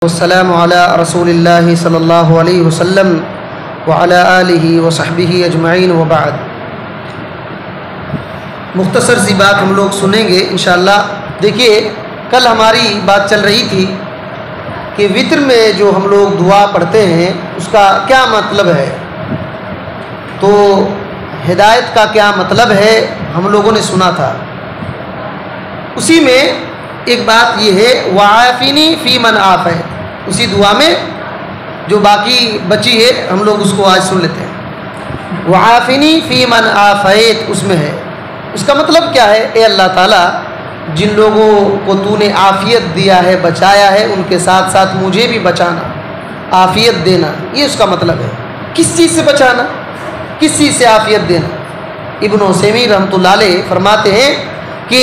वस्सलामु अला रसूलिल्लाहि सल्लल्लाहु अलैहि वसल्लम व अला आलिहि व सहबिहि अजमईन व बाद। मुख्तसर सी बात हम लोग सुनेंगे इंशाअल्लाह। देखिए, कल हमारी बात चल रही थी कि वित्र में जो हम लोग दुआ पढ़ते हैं उसका क्या मतलब है, तो हिदायत का क्या मतलब है हम लोगों ने सुना था। उसी में एक बात ये है, वाफ़िनी फ़ी मन आफ़ैत, उसी दुआ में जो बाकी बची है हम लोग उसको आज सुन लेते हैं। वाफ़िनी फ़ी मन आफ़ैत उसमें है, उसका मतलब क्या है? ए अल्लाह ताला, जिन लोगों को तूने आफ़ियत दिया है, बचाया है, उनके साथ साथ मुझे भी बचाना, आफ़ियत देना, ये उसका मतलब है। किस चीज़ से बचाना, किस चीज़ से आफ़ियत देना? इब्न उसैमीन रहमतुल्लाह अलैह फरमाते हैं कि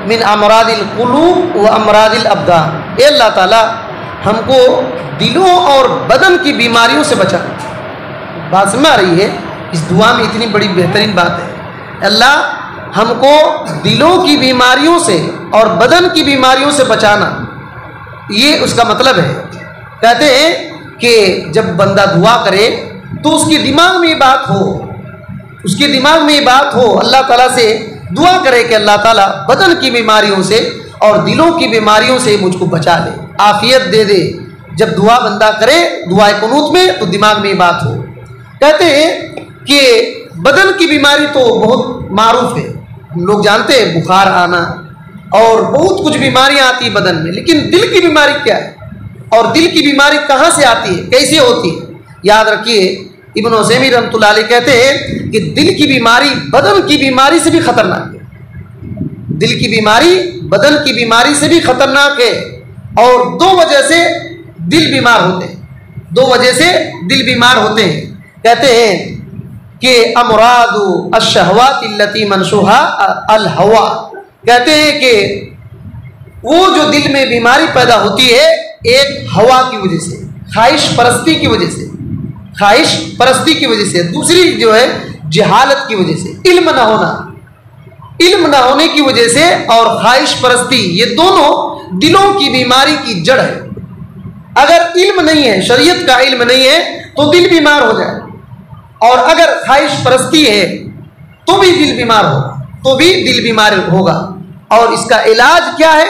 मिन अमरादिल कुलूब व अमरादिल अब्दान, ए अल्लाह ताला हमको दिलों और बदन की बीमारियों से बचाना। बात समझ आ रही है? इस दुआ में इतनी बड़ी बेहतरीन बात है, अल्लाह हमको दिलों की बीमारियों से और बदन की बीमारियों से बचाना, ये उसका मतलब है। कहते हैं कि जब बंदा दुआ करे तो उसके दिमाग में ये बात हो, उसके दिमाग में ये बात हो, अल्लाह ताला से दुआ करे कि अल्लाह ताला बदन की बीमारियों से और दिलों की बीमारियों से मुझको बचा ले, आफियत दे दे। जब दुआ बंदा करे दुआए कुनूत में तो दिमाग में ये बात हो। कहते हैं कि बदन की बीमारी तो बहुत मारूफ है, हम लोग जानते हैं, बुखार आना और बहुत कुछ बीमारियां आती है बदन में, लेकिन दिल की बीमारी क्या है और दिल की बीमारी कहाँ से आती है, कैसे होती है? याद रखिए, इब्न उसैमीन रहमतुल्लाह अलैह कहते हैं कि दिल की बीमारी बदन की बीमारी से भी खतरनाक है। दिल की बीमारी बदन की बीमारी से भी खतरनाक है, और दो वजह से दिल बीमार होते हैं, दो वजह से दिल बीमार होते हैं। कहते हैं कि अमरादु अश-शहवाति अल्लती मनशुहा अल-हवा, कहते हैं कि वो जो दिल में बीमारी पैदा होती है एक हवा की वजह से, ख्वाहिश परस्ती की वजह से, ख्वाहिश परस्ती की वजह से, दूसरी जो है जहालत की वजह से, इल्म ना होना, इल्म ना होने की वजह से, और ख्वाहिश परस्ती, ये दोनों दिलों की बीमारी की जड़ है। अगर इल्म नहीं है, शरीयत का इल्म नहीं है तो दिल बीमार हो जाए, और अगर ख्वाहिश परस्ती है तो भी दिल बीमार होगा, तो भी दिल बीमार होगा। और इसका इलाज क्या है?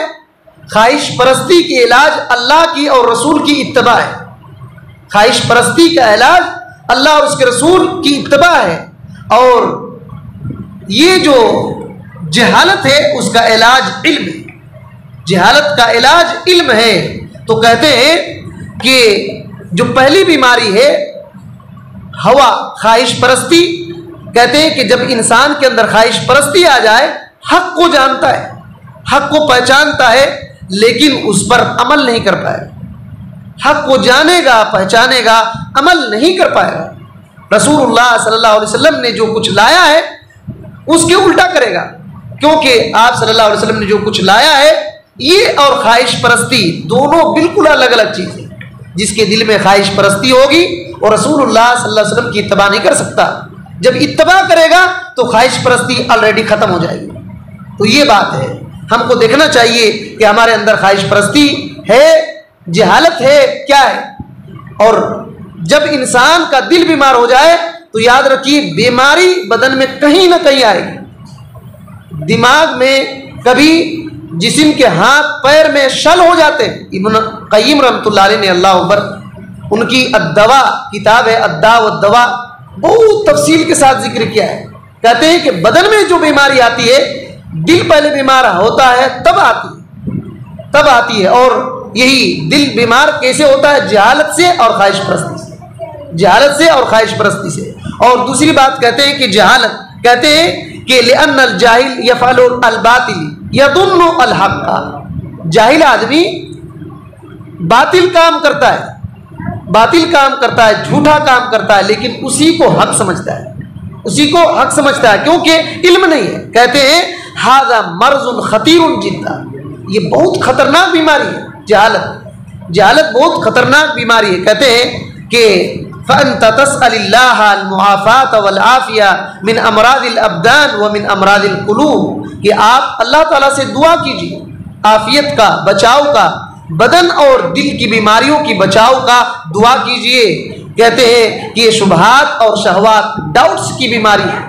ख्वाहिश परस्ती के इलाज अल्लाह की और रसूल की इत्तबा है। ख्वाहिश परस्ती का इलाज अल्लाह और उसके रसूल की इत्तबा है, और ये जो जहालत है उसका इलाज इल्म है, जहालत का इलाज इल्म है। तो कहते हैं कि जो पहली बीमारी है हवा, ख्वाहिश परस्ती, कहते हैं कि जब इंसान के अंदर ख्वाहिश परस्ती आ जाए, हक को जानता है, हक को पहचानता है, लेकिन उस पर अमल नहीं कर पाएगा। हक को जानेगा, पहचानेगा, अमल नहीं कर पाएगा। रसूलुल्लाह सल्लल्लाहु अलैहि वसल्लम ने जो कुछ लाया है उसके उल्टा करेगा, क्योंकि आप सल्लल्लाहु अलैहि वसल्लम ने जो कुछ लाया है ये और ख्वाहिश परस्ती दोनों बिल्कुल अलग अलग चीज़ है। जिसके दिल में ख्वाहिश परस्ती होगी और रसूलुल्लाह सल्लल्लाहु अलैहि वसल्लम की इत्तबा नहीं कर सकता। जब इत्तबा करेगा तो ख्वाहिश परस्ती ऑलरेडी ख़त्म हो जाएगी। तो ये बात है, हमको देखना चाहिए कि हमारे अंदर ख्वाहिश परस्ती है, जहालत है, क्या है। और जब इंसान का दिल बीमार हो जाए तो याद रखिए बीमारी बदन में कहीं ना कहीं आएगी। दिमाग में कभी जिस्म के हाथ पैर में शल हो जाते हैं। इब्न क़य्यिम रहमतुल्लाह अलैह ने, अल्लाह अकबर, उनकी अद्दवा किताब है, अद्दा व दवा, बहुत तफसील के साथ जिक्र किया है। कहते हैं कि बदन में जो बीमारी आती है, दिल पहले बीमार होता है तब आती है, तब आती है। और यही दिल बीमार कैसे होता है? जहालत से और ख्वाहिश परस्ती से, जहालत से और ख्वाहिश परस्ती से। और दूसरी बात कहते हैं कि जहालत, कहते हैं कि लिअन्नल जाहिल यफ़अलुल बातिल यदुन्नु अल हक़, जाहिल आदमी बातिल काम करता है, बातिल काम करता है, झूठा काम करता है, लेकिन उसी को हक समझता है, उसी को हक समझता है, क्योंकि इल्म नहीं है। कहते हैं हाज़ा मर्ज़ुन ख़तीरुन जिद्दा, ये बहुत खतरनाक बीमारी है जहालत, जहालत बहुत खतरनाक बीमारी है। कहते हैं कि फ़अन्त तस्अलिल्लाह अल-मुआफ़ात वल आफ़िया मिन अमरादिल अब्दान व मिन अमरादिल क़ुलूब, कि आप अल्लाह ताला से दुआ कीजिए आफ़ियत का, बचाव का बदन और दिल की बीमारियों की बचाव का दुआ कीजिए। कहते हैं कि ये शुबहात और शहवात डाउट्स की बीमारी है,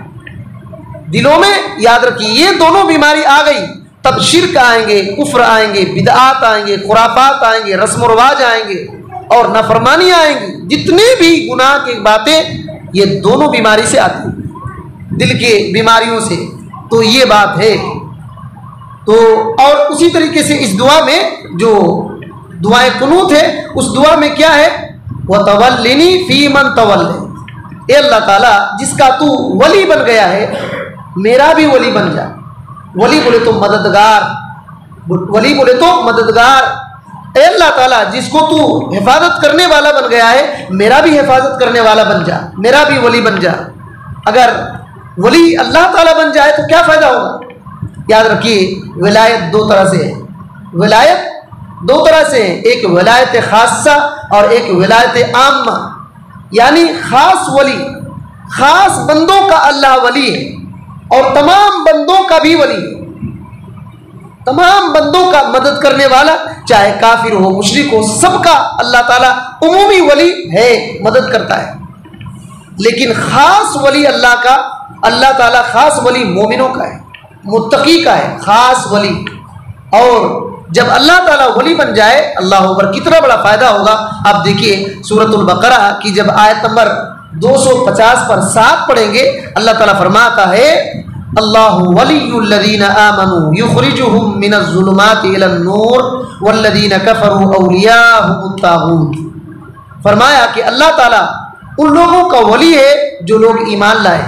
दिलों में याद रखिए ये दोनों बीमारी आ गई तब शिर्क आएंगे, कुफ्र आएंगे, बिदआत आएंगे, खुराफात आएंगे, रस्म रवाज आएंगे और नाफरमानी आएंगी। जितनी भी गुनाह की बातें ये दोनों बीमारी से आती हैं, दिल के बीमारियों से। तो ये बात है। तो और उसी तरीके से इस दुआ में जो दुआए कुनूत है उस दुआ में क्या है, वह तवल्लिनी फी मन तवल्ले, ए अल्लाह ताला जिसका तू वली बन गया है मेरा भी वली बन जा। वली बोले तो मददगार, वली बोले तो मददगार। ए अल्लाह ताला जिसको तू हिफाजत करने वाला बन गया है मेरा भी हिफाजत करने वाला बन जा, मेरा भी वली बन जा। अगर वली अल्लाह ताला बन जाए तो क्या फ़ायदा होगा। याद रखिए विलायत दो तरह से है, विलायत दो तरह से है, एक विलायत खासा और एक विलायत आम्मा। यानी ख़ास वली, ख़ास बंदों का अल्लाह वली है और तमाम बंदों का भी वली है, तमाम बंदों का मदद करने वाला, चाहे काफिर हो मुशरिक हो, सबका अल्लाह ताला उमूमी वली है, मदद करता है। लेकिन ख़ास वली अल्लाह का, अल्लाह ताला ख़ास वली मोमिनों का है, मुत्तकी का है, ख़ास वली। और जब अल्लाह ताला वली बन जाए, अल्लाह अकबर, कितना बड़ा फ़ायदा होगा। आप देखिए सूरतुल बकरा की जब आयत नंबर 250 पर 7 पढ़ेंगे, अल्लाह ताला फरमाता है अल्लाहु वलियुल्लज़ीना आमनू युखरिजुहुम मिनज़्ज़ुलुमाति इलन-नूर वल्लज़ीना कफ़रू औलियाहुमुत तागूत। फरमाया कि अल्लाह ताला उन लोगों का वली है जो लोग ईमान लाए,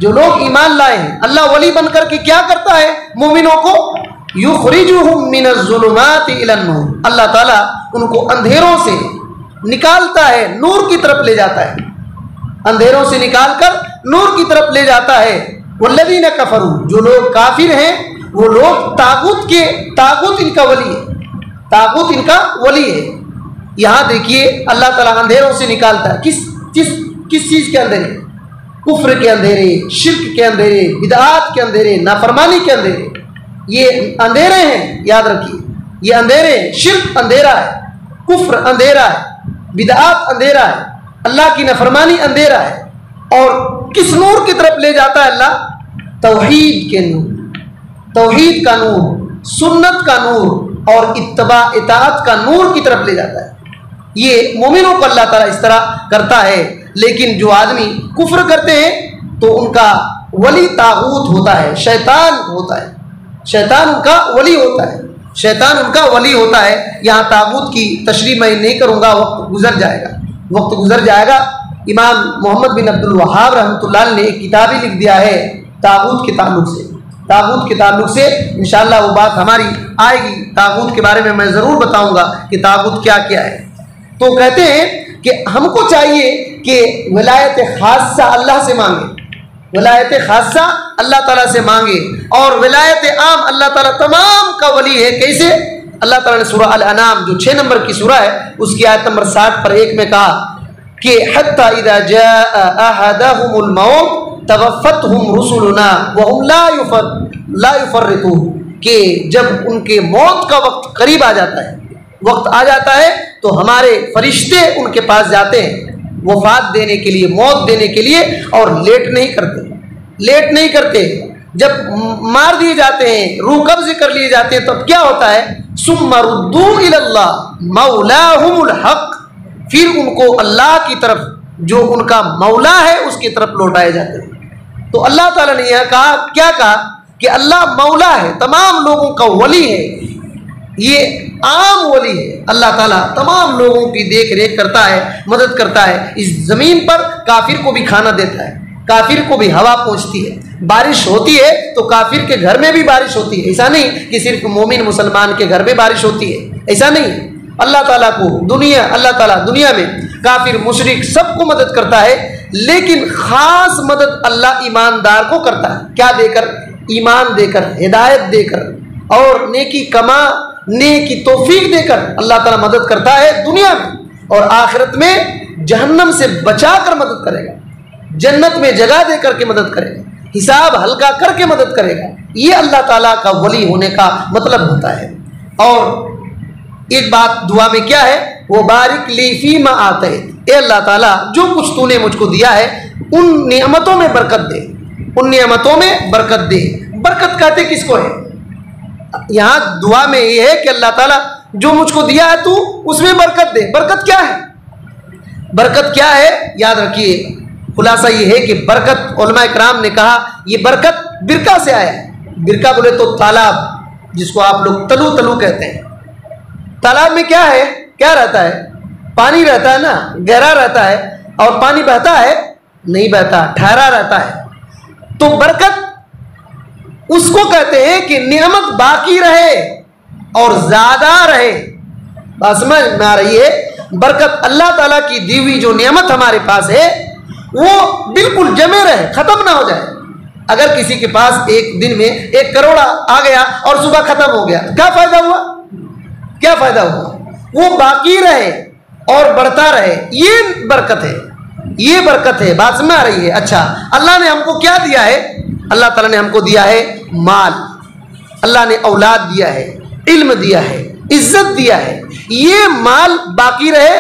जो लोग ईमान लाए हैं। अल्लाह वली बनकर के क्या करता है मोमिनों को, युखरिजुहुम मिनज़्ज़ुलुमाति इलन-नूर, अल्लाह ताला उनको अंधेरों से निकालता है, नूर की तरफ ले जाता है, अंधेरों से निकालकर नूर की तरफ ले जाता है। वल्लज़ीना कफ़रू, जो लोग काफिर हैं वो लोग तागूत इनका वली है, तागूत इनका वली है। यहाँ देखिए अल्लाह ताला अंधेरों से निकालता है, किस चीज़ के अंधेरे, कुफ्र के अंधेरे, शिर्क के अंधेरे, बिदआत के अंधेरे, नाफरमानी के अंधेरे, ये अंधेरे हैं। याद रखिए ये अंधेरे हैं, शिर्क अंधेरा है, कुफ्र अंधेरा है, बिदआत अंधेरा है, अल्लाह की नाफरमानी अंधेरा है। और किस नूर की तरफ ले जाता है अल्लाह, तौहीद के नूर, तौहीद का नूर, सुन्नत का नूर और इत्तबा इताअत का नूर की तरफ ले जाता है। ये मोमिनों को अल्लाह ताला इस तरह करता है। लेकिन जो आदमी कुफ्र करते हैं तो उनका वली तागूत होता है, शैतान होता है, शैतान उनका वली होता है, शैतान उनका वली होता है। यहाँ तागूत की तशरीह मैं नहीं करूँगा, वक्त गुजर जाएगा, वक्त गुजर जाएगा। इमाम मोहम्मद बिन अब्दुल वहाब रहमतुल्लाह ने एक किताब ही लिख दिया है तागूत के ताल्लुक से, तागूत के ताल्लुक से इंशाअल्लाह वो बात हमारी आएगी। तागूत के बारे में मैं ज़रूर बताऊंगा कि तागूत क्या क्या है। तो कहते हैं कि हमको चाहिए कि विलायत खासा अल्लाह से मांगे, विलायत खासा अल्लाह ताला से मांगे और विलायत आम अल्लाह ताला तमाम का वली है। कैसे? अल्लाह ताला ने सूरह अल-अनाम जो 6 नंबर की सूरह है उसकी आयत नंबर 60 पर 1 में कहा कि हत्ता इज़ा जाअ अहदहुमुल मौत तवफ़्फ़तहुम रुसुलुना वहुम ला युफ़र्रितून, कि जब उनके मौत का वक्त करीब आ जाता है, वक्त आ जाता है तो हमारे फरिश्ते उनके पास जाते हैं वफात देने के लिए, मौत देने के लिए, और लेट नहीं करते, लेट नहीं करते। जब मार दिए जाते हैं, रूह कब्ज़ कर लिए जाते हैं, तब क्या होता है, सुम्मा रुद्दू इलल्लाह मौलाहुमुल हक़, फिर उनको अल्लाह की तरफ जो उनका मौला है उसकी तरफ लौटाए जाते हैं। तो अल्लाह ताला ने यह कहा, क्या कहा कि अल्लाह मौला है, तमाम लोगों का वली है, ये आम वली है। अल्लाह ताला तमाम लोगों की देख रेख करता है, मदद करता है। इस ज़मीन पर काफिर को भी खाना देता है, काफिर को भी हवा पहुँचती है, बारिश होती है तो काफिर के घर में भी बारिश होती है। ऐसा नहीं कि सिर्फ मोमिन मुसलमान के घर में बारिश होती है, ऐसा नहीं। अल्लाह ताला को अल्लाह ताला दुनिया में काफिर मुशरिक सबको मदद करता है, लेकिन ख़ास मदद अल्लाह ईमानदार को करता है। क्या देकर? ईमान देकर, हिदायत देकर और नेकी कमाने की तौफीक देकर अल्लाह ताला मदद करता है दुनिया में, और आखिरत में जहन्नम से बचा कर मदद करेगा, जन्नत में जगह दे करके मदद करेगा, हिसाब हल्का करके मदद करेगा। ये अल्लाह ताला का वली होने का मतलब होता है। और एक बात दुआ में क्या है, वो बारिक ली फीमा आते, ए अल्लाह ताला जो कुछ तूने मुझको दिया है उन नियमतों में बरकत दे, उन नियमतों में बरकत दे। बरकत कहते किसको है? यहाँ दुआ में ये है कि अल्लाह ताला जो मुझको दिया है तू उसमें बरकत दे। बरकत क्या है? बरकत क्या है? याद रखिए, खुलासा ये है कि बरकत, उलमा इकराम ने कहा ये बरकत बिरका से आया है। बिरका बोले तो तालाब, जिसको आप लोग तलू तलू कहते हैं। तालाब में क्या है, क्या रहता है? पानी रहता है ना, गहरा रहता है, और पानी बहता है? नहीं बहता, ठहरा रहता है। तो बरकत उसको कहते हैं कि नियमत बाकी रहे और ज्यादा रहे। बात समझ में आ रही है? बरकत अल्लाह ताला की दी हुई जो नियमत हमारे पास है वो बिल्कुल जमे रहे, खत्म ना हो जाए। अगर किसी के पास एक दिन में 1 करोड़ आ गया और सुबह खत्म हो गया, क्या फायदा हुआ? क्या फायदा हुआ? वो बाकी रहे और बढ़ता रहे, ये बरकत है, ये बरकत है। बात समझ आ रही है? अच्छा, अल्लाह ने हमको क्या दिया है? अल्लाह ताला ने हमको दिया है माल, अल्लाह ने औलाद दिया है, इल्म दिया है, इज्जत दिया है। ये माल बाकी रहे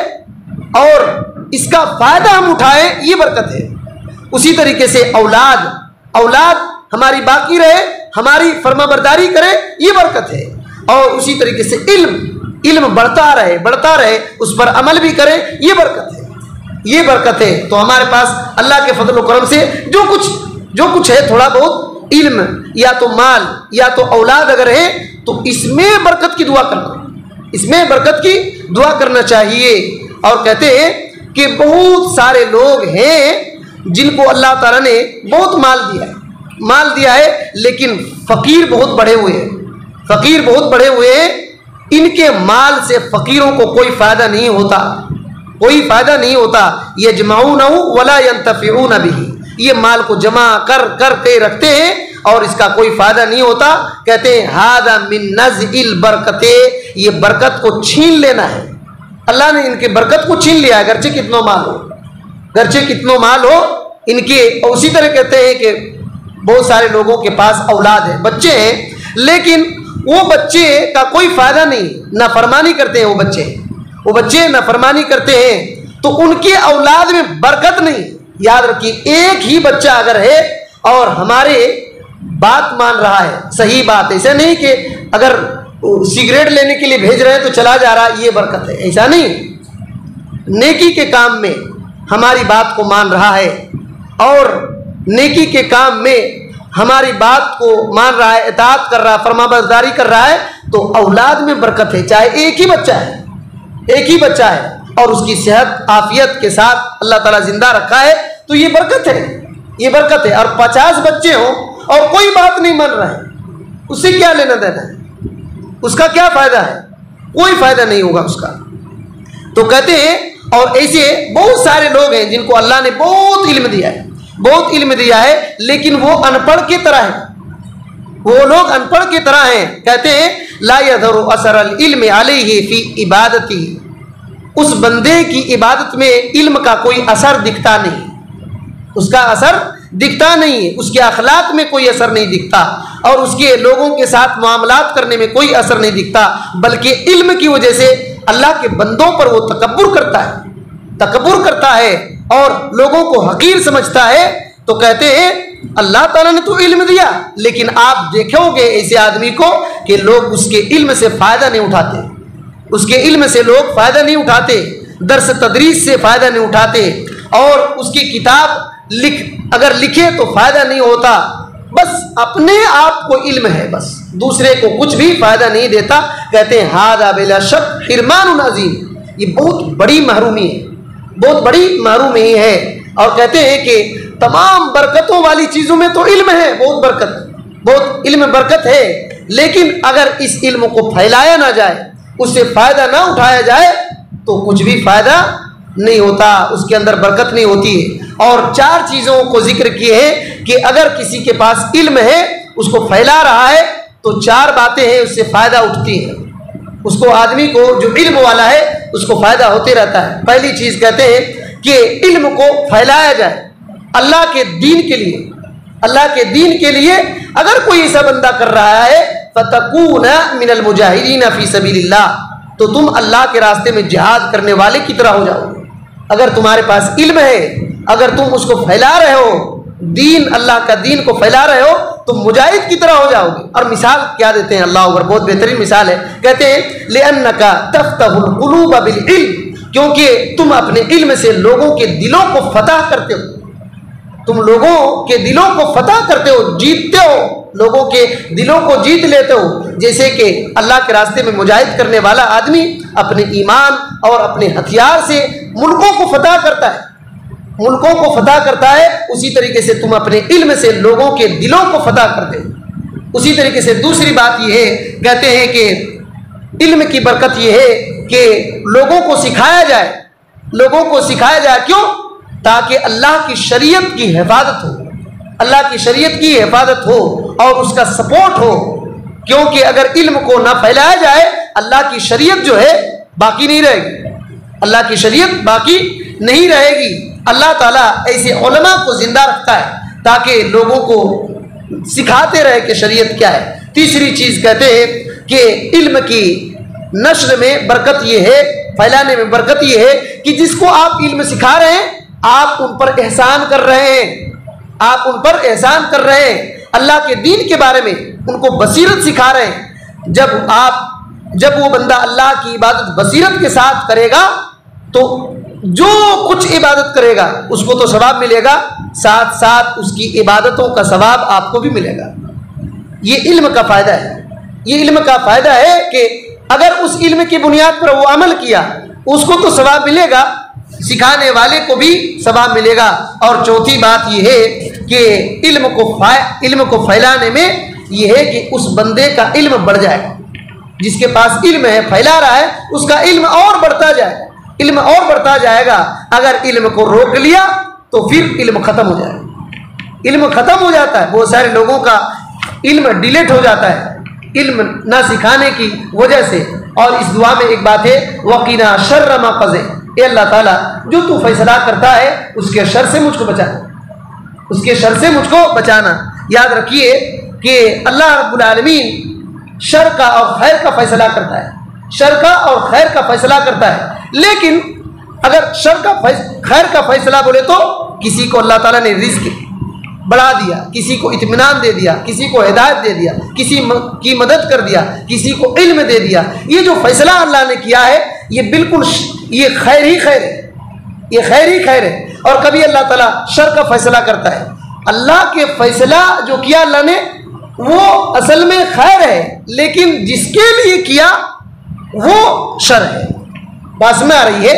और इसका फायदा हम उठाए, ये बरकत है। उसी तरीके से औलाद हमारी बाकी रहे, हमारी फर्माबरदारी करे, ये बरकत है। और उसी तरीके से इल्म बढ़ता रहे, उस पर अमल भी करे, ये बरकत है, ये बरकत है। तो हमारे पास अल्लाह के फजल व करम से जो कुछ है, थोड़ा बहुत इल्म या तो माल या तो औलाद अगर है तो इसमें बरकत की दुआ करना, इसमें बरकत की दुआ करना चाहिए। और कहते हैं कि बहुत सारे लोग हैं जिनको अल्लाह ताला ने बहुत माल दिया है लेकिन फकीर बहुत बढ़े हुए हैं। इनके माल से फकीरों को कोई फायदा नहीं होता, यजमाऊनहु वला यंतफिऊन बिही। ये माल को जमा कर के रखते हैं और इसका कोई फायदा नहीं होता। कहते हैं हादा मिन नज़इल बरकते, ये बरकत को छीन लेना है। अल्लाह ने इनके बरकत को छीन लिया है, गरचे कितनो माल हो इनके। उसी तरह कहते हैं कि बहुत सारे लोगों के पास औलाद है, बच्चे हैं, लेकिन वो बच्चे का कोई फायदा नहीं, नाफरमानी करते हैं वो बच्चे नाफरमानी करते हैं, तो उनके औलाद में बरकत नहीं। याद रखिए, एक ही बच्चा अगर है और हमारे बात मान रहा है, सही बात है, ऐसा नहीं कि अगर सिगरेट लेने के लिए भेज रहे हैं तो चला जा रहा है, ये बरकत है, ऐसा नहीं। नेकी के काम में हमारी बात को मान रहा है और नेकी के काम में हमारी बात को मान रहा है, इताअत कर रहा है, फरमाबरदारी कर रहा है, तो औलाद में बरकत है। चाहे एक ही बच्चा है और उसकी सेहत आफियत के साथ अल्लाह ताला जिंदा रखा है, तो ये बरकत है। और 50 बच्चे हों और कोई बात नहीं मान रहा है, उससे क्या लेना देना है? उसका क्या फायदा है? कोई फायदा नहीं होगा उसका। तो कहते हैं, और ऐसे बहुत सारे लोग हैं जिनको अल्लाह ने बहुत इल्म दिया है, लेकिन वो अनपढ़ की तरह है, वो लोग अनपढ़ की तरह हैं। कहते हैं ला यज़हरु असरल इल्म अलैहि फी इबादती, उस बंदे की इबादत में इल्म का कोई असर दिखता नहीं, उसका असर दिखता नहीं है, उसके अखलाक में कोई असर नहीं दिखता और उसके लोगों के साथ मामलात करने में कोई असर नहीं दिखता, बल्कि इल्म की वजह से अल्लाह के बंदों पर वो तकब्बुर करता है और लोगों को हकीर समझता है। तो कहते हैं अल्लाह ताला ने तो इल्म दिया, लेकिन आप देखोगे ऐसे आदमी को कि लोग उसके इल्म से फायदा नहीं उठाते, दर्स तदरीस से फायदा नहीं उठाते, और उसकी किताब अगर लिखे तो फायदा नहीं होता, बस अपने आप को इल्म है, बस दूसरे को कुछ भी फायदा नहीं देता। कहते हैं हादा बिला शक हिरमानुन अज़ीम, ये बहुत बड़ी महरूमी है। और कहते हैं कि तमाम बरकतों वाली चीज़ों में तो इल्म है, बहुत इल्म बरकत है, लेकिन अगर इस इल्म को फैलाया ना जाए, उससे फ़ायदा ना उठाया जाए, तो कुछ भी फ़ायदा नहीं होता, उसके अंदर बरकत नहीं होती है। और 4 चीज़ों को जिक्र किए हैं कि अगर किसी के पास इल्म है, उसको फैला रहा है, तो 4 बातें हैं, उससे फ़ायदा उठती है, उसको आदमी को जो इल्म वाला है उसको फ़ायदा होते रहता है। पहली चीज़ कहते हैं कि इल्म को फैलाया जाए अल्लाह के दीन के लिए। अगर कोई ऐसा बंदा कर रहा है, फतकूना मिनल मुजाहिदीन फी सबीलिल्लाह, तो तुम अल्लाह के रास्ते में जिहाद करने वाले की तरह हो जाओगे। अगर तुम्हारे पास इल्म है, अगर तुम उसको फैला रहे हो, दीन अल्लाह का दीन को फैला रहे हो, तुम मुजाहिद की तरह हो जाओगे। और मिसाल क्या देते हैं अल्लाह अकबर, बहुत बेहतरीन मिसाल है। कहते हैं लिअन्नका तफ्तहुल कुलूब बिल इल्म, क्योंकि तुम अपने इल्म से लोगों के दिलों को फतह करते हो, तुम लोगों के दिलों को फतह करते हो, जीतते हो, लोगों के दिलों को जीत लेते हो। जैसे कि अल्लाह के रास्ते में मुजाहिद करने वाला आदमी अपने ईमान और अपने हथियार से मुल्कों को फतह करता है, मुल्कों को फतह करता है, उसी तरीके से तुम अपने इल्म से लोगों के दिलों को फतह करते हो। उसी तरीके से दूसरी बात यह है, कहते हैं कि इल्म की बरकत यह है कि लोगों को सिखाया जाए, लोगों को सिखाया जाए। क्यों? ताकि अल्लाह की शरीयत की हिफाजत हो, अल्लाह की शरीयत की हिफाजत हो और उसका सपोर्ट हो। क्योंकि अगर इल्म को ना फैलाया जाए, अल्लाह की शरीयत जो है बाकी नहीं रहेगी, अल्लाह की शरीयत बाकी नहीं रहेगी। अल्लाह ताला ऐसे उलमा को जिंदा रखता है ताकि लोगों को सिखाते रहे कि शरीयत क्या है। तीसरी चीज़ कहते हैं कि इल्म की नश्र में बरकत ये है, फैलाने में बरकत ये है कि जिसको आप इल्म सिखा रहे हैं, आप उन पर एहसान कर रहे हैं, आप उन पर एहसान कर रहे हैं। अल्लाह के दीन के बारे में उनको बसीरत सिखा रहे हैं। जब वो बंदा अल्लाह की इबादत बसीरत के साथ करेगा तो जो कुछ इबादत करेगा उसको तो सवाब मिलेगा, साथ साथ उसकी इबादतों का सवाब आपको भी मिलेगा। ये इल्म का फ़ायदा है, ये इल्म का फ़ायदा है कि अगर उस इल्म की बुनियाद पर वो अमल किया उसको तो सवाब मिलेगा, सिखाने वाले को भी सवाब मिलेगा। और चौथी बात यह है कि इल्म को फैलाने में यह है कि उस बंदे का इल्म बढ़ जाएगा, जिसके पास इल्म है, फैला रहा है, उसका इल्म और बढ़ता जाएगा, इल्म और बढ़ता जाएगा। अगर इल्म को रोक लिया तो फिर इल्म ख़त्म हो जाएगा, इल्म ख़त्म हो जाता है। बहुत सारे लोगों का इल्म डिलीट हो जाता है इल्म ना सिखाने की वजह से। और इस दुआ में एक बात है, वकीना शर्र मा क़ज़े, ए अल्लाह ताला जो तू फैसला करता है उसके शर से मुझको बचाना, उसके शर से मुझको बचाना। याद रखिए कि अल्लाह रब्बुल आलमीन शर का और खैर का फैसला करता है, शर का और खैर का फैसला करता है। लेकिन अगर शर का खैर का फैसला बोले तो किसी को अल्लाह ताला ने रिज़्क़ बढ़ा दिया, किसी को इत्मीनान दे दिया, किसी को हिदायत दे दिया, किसी की मदद कर दिया, किसी को इल्म दे दिया। ये जो फैसला अल्लाह ने किया है ये बिल्कुल ये खैर ही खैर है, ये खैर ही खैर है। और कभी अल्लाह ताला शर का फैसला करता है, अल्लाह के फैसला जो किया अल्लाह ने वो असल में खैर है, लेकिन जिसके लिए किया वो शर है। बात में आ रही है?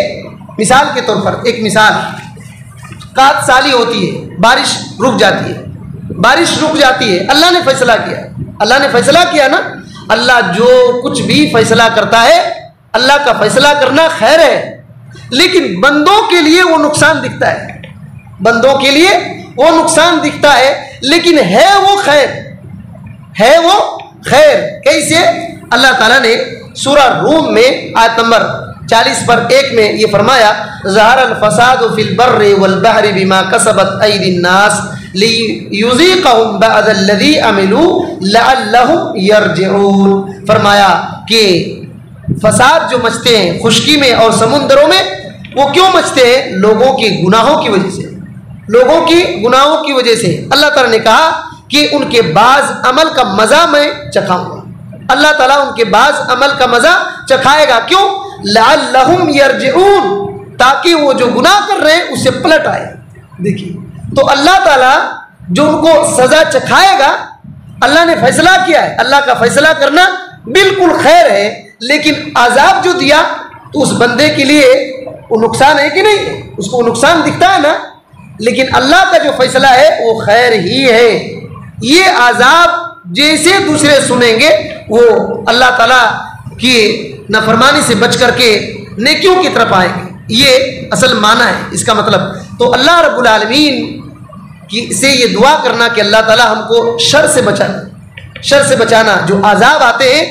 मिसाल के तौर पर एक मिसाल, कात साली होती है, बारिश रुक जाती है, बारिश रुक जाती है, अल्लाह ने फैसला किया, अल्लाह ने फैसला किया ना। अल्लाह जो कुछ भी फैसला करता है, अल्लाह का फैसला करना खैर है, लेकिन बंदों के लिए वो नुकसान दिखता है, बंदों के लिए वो नुकसान दिखता है, लेकिन है वो खैर, है वो खैर। कैसे? अल्लाह ताला ने सूरा रूम में आयत नंबर 40 पर 1 में ये फरमाया, ज़हरल फ़सादु फ़िल बर्रि वल बहरि बिमा कसबत अयदिन नास लियुज़ीक़हुम बअदल्लज़ी अमिलू लअल्लहुम यरजिऊन। फरमाया कि फसाद जो मचते हैं खुशकी में और समुद्रों में, वो क्यों मचते हैं? लोगों के गुनाहों की वजह से, लोगों की गुनाहों की वजह से। अल्लाह ताला ने कहा कि उनके बाज़ अमल का मज़ा मैं चखाऊंगा, अल्लाह ताला उनके बाज़ अमल का मज़ा चखाएगा। क्यों? लअल्लहुम यरजिऊन, ताकि वो जो गुनाह कर रहे हैं उससे पलट आए। देखिए, तो अल्लाह ताला जो उनको सज़ा चखाएगा, अल्लाह ने फैसला किया है, अल्लाह का फैसला करना बिल्कुल खैर है, लेकिन अजाब जो दिया तो उस बंदे के लिए वो नुकसान है कि नहीं? उसको नुकसान दिखता है ना, लेकिन अल्लाह का जो फैसला है वो खैर ही है। ये अजाब जैसे दूसरे सुनेंगे वो अल्लाह ताला की नाफरमानी से बच करके नेकियों की तरफ आएंगे, ये असल माना है इसका मतलब। तो अल्लाह रब्बुल आलमीन की से ये दुआ करना कि अल्लाह ताला हमको शर से बचाना, शर से बचाना, जो अजाब आते हैं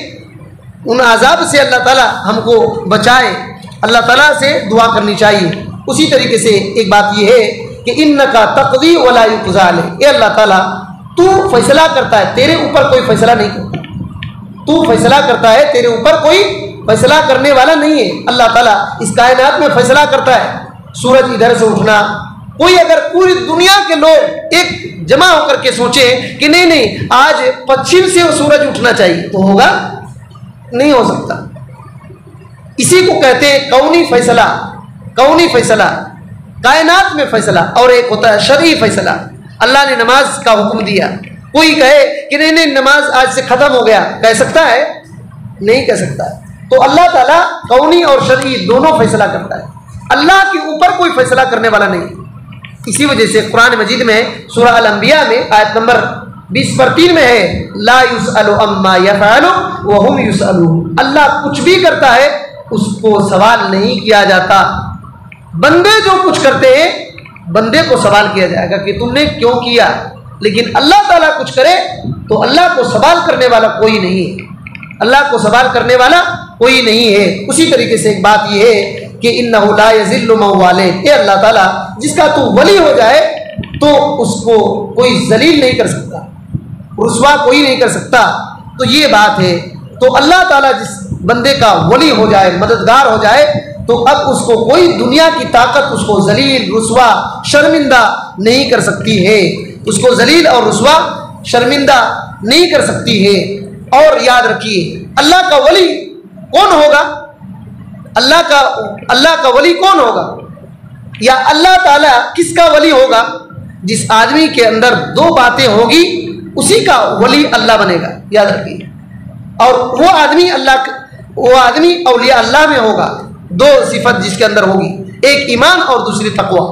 उन अजाब से अल्लाह ताला हमको बचाए, अल्लाह ताला से दुआ करनी चाहिए। उसी तरीके से एक बात ये है कि इन्नका तक़दी वला युक़ज़ा अलैक, ए अल्लाह ताला तू फैसला करता है, तेरे ऊपर कोई फैसला नहीं करता, तू फैसला करता है, तेरे ऊपर कोई फैसला करने वाला नहीं है। अल्लाह ताला इस कायनात में फैसला करता है। सूरज इधर से उठना, कोई अगर पूरी दुनिया के लोग एक जमा होकर के सोचे कि नहीं नहीं आज पश्चिम से वो सूरज उठना चाहिए, तो होगा? नहीं हो सकता। इसी को कहते हैं कौनी फैसला। कौनी फैसला, कायनात में फैसला, और एक होता है शरई फैसला। अल्लाह ने नमाज का हुक्म दिया, कोई कहे कि नहीं नहीं नमाज आज से खत्म हो गया, कह सकता है? नहीं कह सकता। तो अल्लाह ताला कौनी और शरई दोनों फैसला करता है। अल्लाह के ऊपर कोई फैसला करने वाला नहीं। इसी वजह से कुरान मजीद में सूरह अल-अंबिया में आयत नंबर 20/3 में है, ला युसअलु अम्मा यफ़अलु व हुम युसअलून। अल्लाह कुछ भी करता है उसको सवाल नहीं किया जाता। बंदे जो कुछ करते हैं बंदे को सवाल किया जाएगा कि तुमने क्यों किया, लेकिन अल्लाह ताला कुछ करे तो अल्लाह को सवाल करने वाला कोई नहीं है। अल्लाह को सवाल करने वाला कोई नहीं है। उसी तरीके से एक बात यह है कि इन्नहु ला यज़िल्लु मन वालैह, ये अल्लाह ताला जिसका तू वली हो जाए तो उसको कोई जलील नहीं कर सकता, रुसवा कोई नहीं कर सकता। तो ये बात है। तो अल्लाह ताला जिस बंदे का वली हो जाए, मददगार हो जाए, तो अब उसको कोई दुनिया की ताकत उसको जलील, रुसवा, शर्मिंदा नहीं कर सकती है। उसको जलील और रुसवा, शर्मिंदा नहीं कर सकती है। और याद रखिए, अल्लाह का वली कौन होगा? अल्लाह का वली कौन होगा, या अल्लाह ताला किसका वली होगा? जिस आदमी के अंदर दो बातें होगी उसी का वली अल्लाह बनेगा, याद रखिए। और वो आदमी औलिया अल्लाह में होगा। दो सिफत जिसके अंदर होगी, एक ईमान और दूसरी तकवा।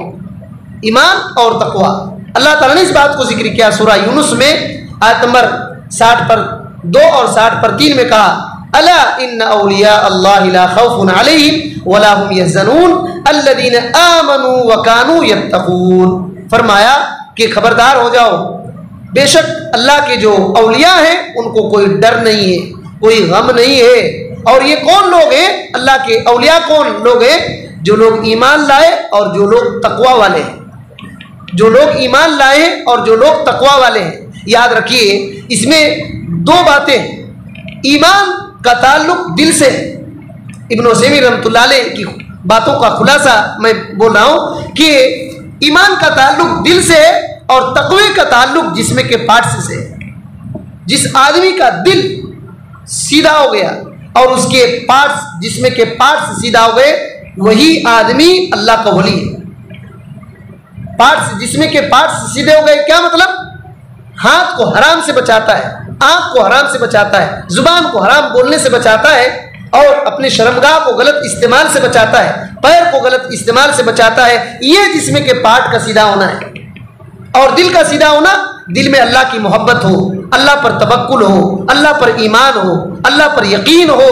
ईमान और तकवा, अल्लाह ताला ने इस बात को जिक्र किया सूरह यूनुस में आयत नंबर 60/2 और 60/3 में कहा, अला इन्ना औलिया अल्लाहि ला खौफुन अलैहिम वला हुम यहज़नून अल्लज़ीना आमनू व कानू यत्तक़ून। फरमाया कि खबरदार हो जाओ, बेशक अल्लाह के जो औलिया हैं उनको कोई डर नहीं है, कोई गम नहीं है। और ये कौन लोग हैं? अल्लाह के औलिया कौन लोग हैं? जो लोग ईमान लाए और जो लोग तकवा वाले हैं। जो लोग ईमान लाए हैं और जो लोग तकवा वाले हैं। याद रखिए, इसमें दो बातें। ईमान का ताल्लुक दिल से, इब्न उसैमीन रहमतुल्लाह अलैह की बातों का खुलासा मैं बोल रहा हूँ कि ईमान का ताल्लुक दिल से और तकवे का ताल्लुक जिस्म के पार्ट्स से। जिस आदमी का दिल सीधा हो गया और उसके पार्ट्स, जिस्म के पार्ट्स सीधा हो गए, वही आदमी अल्लाह का वली है। पार्ट्स, जिस्म के पार्ट्स सीधे हो गए, क्या मतलब? हाथ को हराम से बचाता है, आंख को हराम से बचाता है, जुबान को हराम बोलने से बचाता है, और अपने शर्मगाह को गलत इस्तेमाल से बचाता है, पैर को गलत इस्तेमाल से बचाता है। ये जिस्म के पार्ट का सीधा होना है। और दिल का सीधा होना, दिल में अल्लाह की मोहब्बत हो, अल्लाह पर तवक्कुल हो, अल्लाह पर ईमान हो, अल्लाह पर यकीन हो,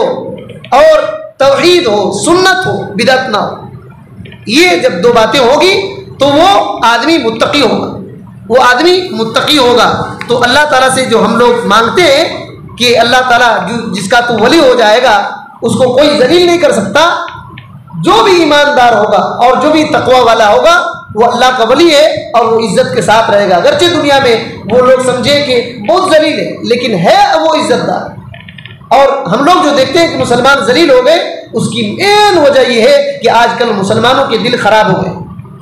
और तौहीद हो, सुन्नत हो, बिदअत ना हो। ये जब दो बातें होगी तो वो आदमी मुत्तकी होगा। वो आदमी मुत्तकी होगा। तो अल्लाह ताला से जो हम लोग मांगते हैं कि अल्लाह ताला जिसका तू वली हो जाएगा उसको कोई जलील नहीं कर सकता। जो भी ईमानदार होगा और जो भी तकवा वाला होगा वो अल्लाह का वली है और वो इज्जत के साथ रहेगा। अगरचे दुनिया में वो लोग समझे कि बहुत जलील है, लेकिन है वो इज्जतदार। और हम लोग जो देखते हैं कि मुसलमान जलील हो गए, उसकी मेन वजह यह है कि आजकल मुसलमानों के दिल खराब हो गए,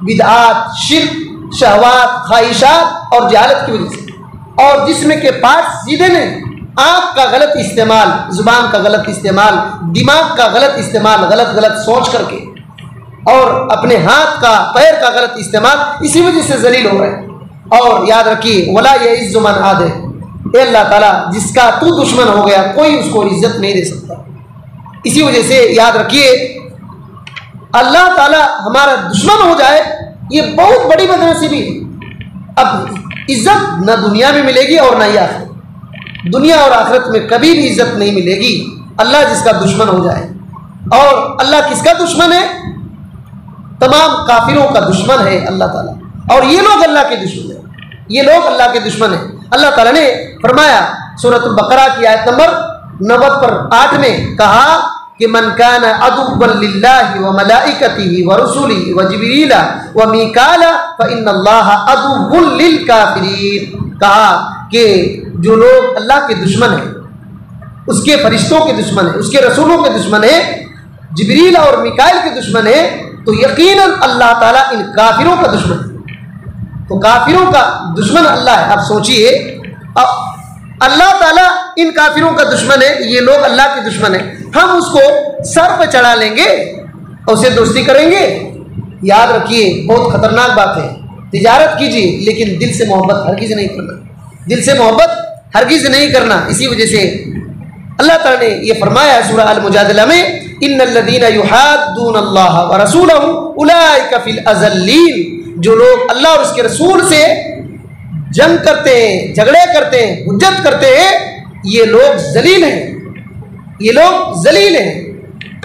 बिदआत, शिर्क, शहवात, ख्वाहिशात और जहालत की वजह से। और जिस्म के पार्ट सीधे नहीं, आँख का गलत इस्तेमाल, जुबान का गलत इस्तेमाल, दिमाग का गलत इस्तेमाल, गलत सोच करके, और अपने हाथ का, पैर का गलत इस्तेमाल, इसी वजह से जलील हो रहे। और याद रखिए, वला यइज़्ज़ु मन आदे, अल्लाह ताला जिसका तू दुश्मन हो गया कोई उसको इज्जत नहीं दे सकता। इसी वजह से याद रखिए, अल्लाह ताला हमारा दुश्मन हो जाए ये बहुत बड़ी बदनसीबी है। अब इज्जत न दुनिया में मिलेगी और न ही आखिरत। दुनिया और आखिरत में कभी भी इज्जत नहीं मिलेगी अल्लाह जिसका दुश्मन हो जाए। और अल्लाह किसका दुश्मन है? तमाम काफिरों का दुश्मन है अल्लाह ताला। और ये लोग अल्लाह के दुश्मन है, ये लोग अल्लाह के दुश्मन है। अल्लाह ताला ने फरमाया सूरह बकरा की आयत नंबर 90/8 में कहा कि मन काना अदुव्वन लिल्लाहि व मलाइकतिहि व रुसुलिहि व जिब्रीला व मीकाला फ इन्नल्लाहा अदुव्वुन लिल काफिरीन। कहा कि जो लोग अल्लाह के दुश्मन हैं, उसके फरिश्तों के दुश्मन है, उसके रसूलों के दुश्मन है, जिब्रील और मिकाइल के दुश्मन है, तो यकीनन अल्लाह ताला इन काफिरों का दुश्मन है। तो काफिरों का दुश्मन अल्लाह है। आप सोचिए, अल्लाह ताला इन काफिरों का दुश्मन है, ये लोग अल्लाह के दुश्मन है, हम उसको सर पे चढ़ा लेंगे और उससे दोस्ती करेंगे? याद रखिए, बहुत खतरनाक बात है। तिजारत कीजिए लेकिन दिल से मोहब्बत हरगिज़ नहीं करना, दिल से मोहब्बत हरगिज़ नहीं करना। इसी वजह से अल्लाह ताला ने ये फरमाया है सूरह अल-मुजादला में, इन्नल्लज़ीना युहाद्दून अल्लाह व रसूलहु उलाइका फिल अज़ल्लीन। जो लोग अल्लाह और उसके रसूल से जंग करते हैं, झगड़े करते हैं, हुज्जत करते हैं, ये लोग जलील हैं, ये लोग जलील हैं।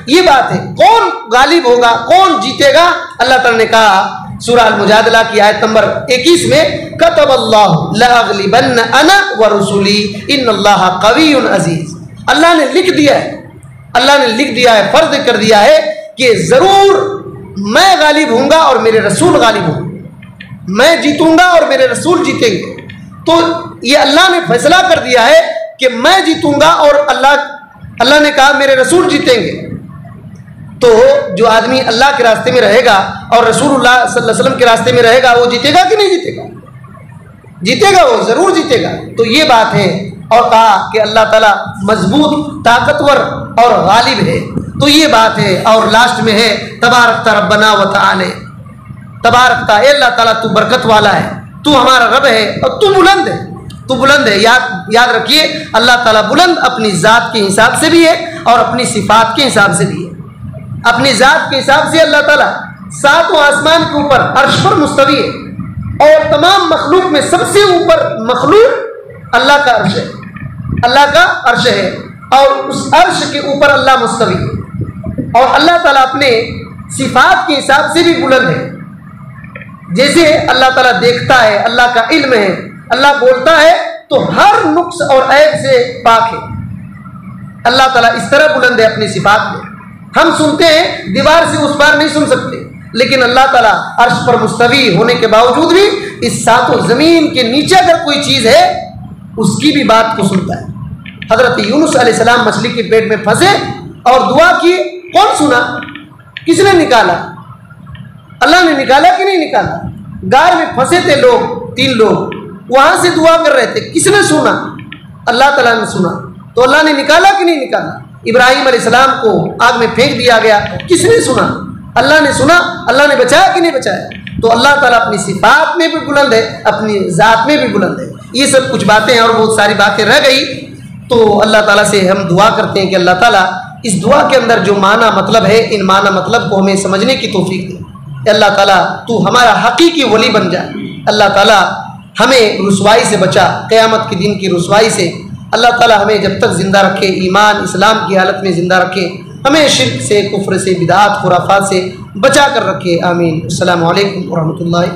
ये बात है। कौन गालिब होगा, कौन जीतेगा? अल्लाह ताला ने कहा सूरह अल-मुजादला की आयत नंबर 21 में, कतबल्लाहु लअग़लिबन्ना अना व रसूली इन्नल्लाहा क़विय्युन अज़ीज़। अल्लाह ने लिख दिया है, अल्लाह ने लिख दिया है, फर्ज कर दिया है कि ज़रूर मैं गालिब होऊंगा और मेरे रसूल गालिब होंगे, मैं जीतूंगा और मेरे रसूल जीतेंगे। तो ये अल्लाह ने फैसला कर दिया है कि मैं जीतूंगा और अल्लाह ने कहा मेरे रसूल जीतेंगे। तो जो आदमी अल्लाह के रास्ते में रहेगा और रसूलुल्लाह सल्लल्लाहु अलैहि वसल्लम के रास्ते में रहेगा, वो जीतेगा कि नहीं जीतेगा? जीतेगा, वो ज़रूर जीतेगा। तो ये बात है। और कहा कि अल्लाह ताला मजबूत, ताकतवर और गालिब है। तो ये बात है। और लास्ट में है, तबारकता रब्बना व तआला, तबारकता, अल्लाह ताला तू बरकत वाला है, तू हमारा रब है और तू बुलंद है, तू बुलंद है। याद रखिए, अल्लाह ताला बुलंद अपनी ज़ात के हिसाब से भी है और अपनी सिफात के हिसाब से भी है। अपनी ज़ात के हिसाब से अल्लाह ताला सातों आसमान के ऊपर अर्श पर मुस्तवी है और तमाम मखलूक में सबसे ऊपर मखलूक अल्लाह का अर्श है, अल्लाह का अर्श है और उस अर्श के ऊपर अल्लाह मुस्तवी है। और अल्लाह ताला अपने सिफात के हिसाब से भी बुलंद है। जैसे अल्लाह ताला देखता है, अल्लाह का इल्म है, अल्लाह बोलता है तो हर नुक्स और ऐब से पाक है। अल्लाह ताला इस तरह बुलंद है अपनी सिफात में। हम सुनते हैं, दीवार से उस पार नहीं सुन सकते, लेकिन अल्लाह ताला अर्श पर मुस्तवी होने के बावजूद भी इस सातों ज़मीन के नीचे अगर कोई चीज़ है, उसकी भी बात को सुनता है। हज़रत यूनुस अलैहिस्सलाम मछली के पेट में फंसे और दुआ की, कौन सुना? किसने निकाला? अल्लाह ने निकाला कि नहीं निकाला? गार में फंसे थे लोग, 3 लोग, वहां से दुआ कर रहे थे, किसने सुना? अल्लाह ताला ने सुना। तो अल्लाह ने निकाला कि नहीं निकाला? इब्राहिम अलैहिस्सलाम को आग में फेंक दिया गया, किसने सुना? अल्लाह ने सुना। अल्लाह ने बचाया कि नहीं बचाया? तो अल्लाह ताला अपनी सिफात में भी बुलंद है, अपनी ज़ात में भी बुलंद है। ये सब कुछ बातें हैं और बहुत सारी बातें रह गई। तो अल्लाह ताला से हम दुआ करते हैं कि अल्लाह ताला इस दुआ के अंदर जो माना मतलब है, इन माना मतलब को हमें समझने की तौफीक दे। अल्लाह ताला तू हमारा हकीकी वली बन जा। अल्लाह ताला हमें रुसवाई से बचा, क़यामत के दिन की रुसवाई से। अल्लाह ताला हमें जब तक ज़िंदा रखे, ईमान इस्लाम की हालत में ज़िंदा रखे, हमें शिर्क से, कुफ्र से, बिदअत, खुराफात से बचा कर रखे। आमीन। अस्सलामु अलैकुम व रहमतुल्लाहि।